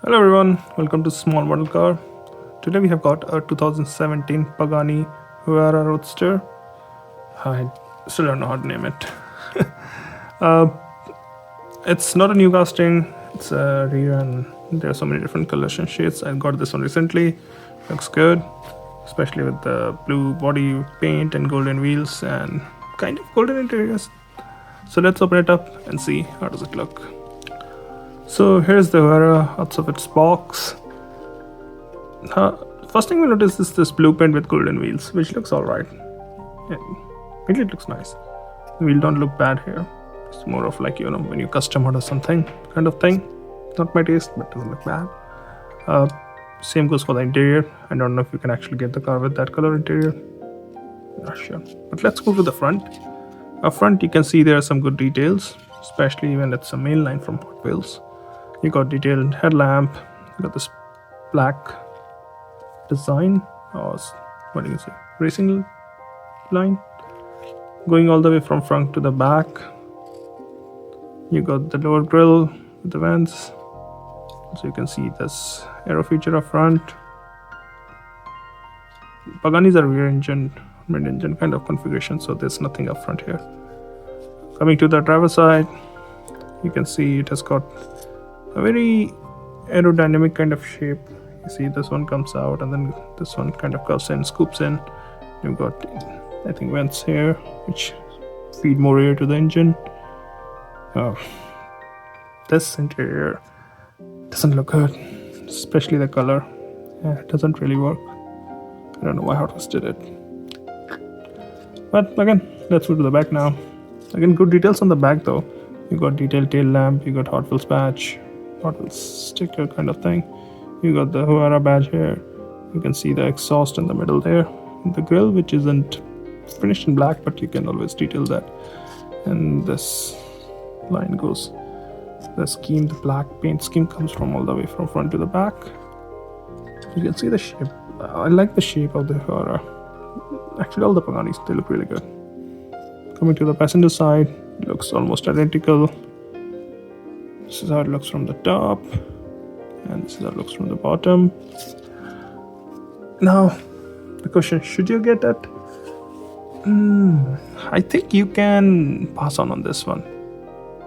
Hello everyone, welcome to Small Model Car. Today we have got a 2017 Pagani Huayra Roadster. I still don't know how to name it. It's not a new casting, it's a rear and there are so many different colors and shades. I got this one recently, looks good, especially with the blue body paint and golden wheels and kind of golden interiors. So let's open it up and see how does it look. So here's the Huayra out of its box. First thing we notice is this blue paint with golden wheels, which looks alright. Yeah, really looks nice. The wheel don't look bad here. It's more of like, you know, when you custom order something kind of thing. Not my taste, but doesn't look bad. Same goes for the interior. I don't know if you can actually get the car with that color interior. Not sure. But let's go to the front. Up front you can see there are some good details, especially when it's a mainline from Hotwheels. You got detailed headlamp, you got this black design, or what do you say, racing line going all the way from front to the back. You got the lower grille with the vents, so you can see this aero feature up front. Pagani's are rear engine, mid-engine kind of configuration, so there's nothing up front here. Coming to the driver's side, you can see it has got a very aerodynamic kind of shape. You see this one comes out and then this one kind of curves in, scoops in. You've got, I think, vents here which feed more air to the engine. This interior doesn't look good, especially the color. Yeah, it doesn't really work. I don't know why Hotwheels did it. But again, let's go to the back now. Again, good details on the back though. You got detailed tail lamp, you got Hot Wheels badge, Hot Wheels sticker kind of thing. You got the Huayra badge here. You can see the exhaust in the middle there. The grille, which isn't finished in black, but you can always detail that. And this line goes, the scheme, the black paint scheme comes from all the way from front to the back. You can see the shape. I like the shape of the Huayra. Actually, all the Paganis, they look really good. Coming to the passenger side, it looks almost identical. This is how it looks from the top, and this is how it looks from the bottom. Now, the question, should you get that? I think you can pass on this one,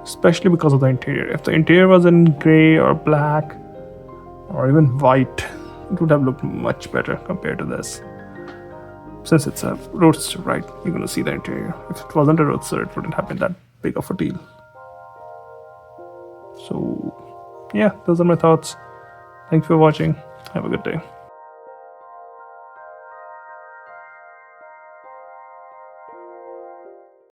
especially because of the interior. If the interior was in gray or black or even white, it would have looked much better compared to this. Since it's a Roadster, right, you're going to see the interior. If it wasn't a Roadster, it wouldn't have been that big of a deal. So yeah, those are my thoughts. Thank you for watching. Have a good day.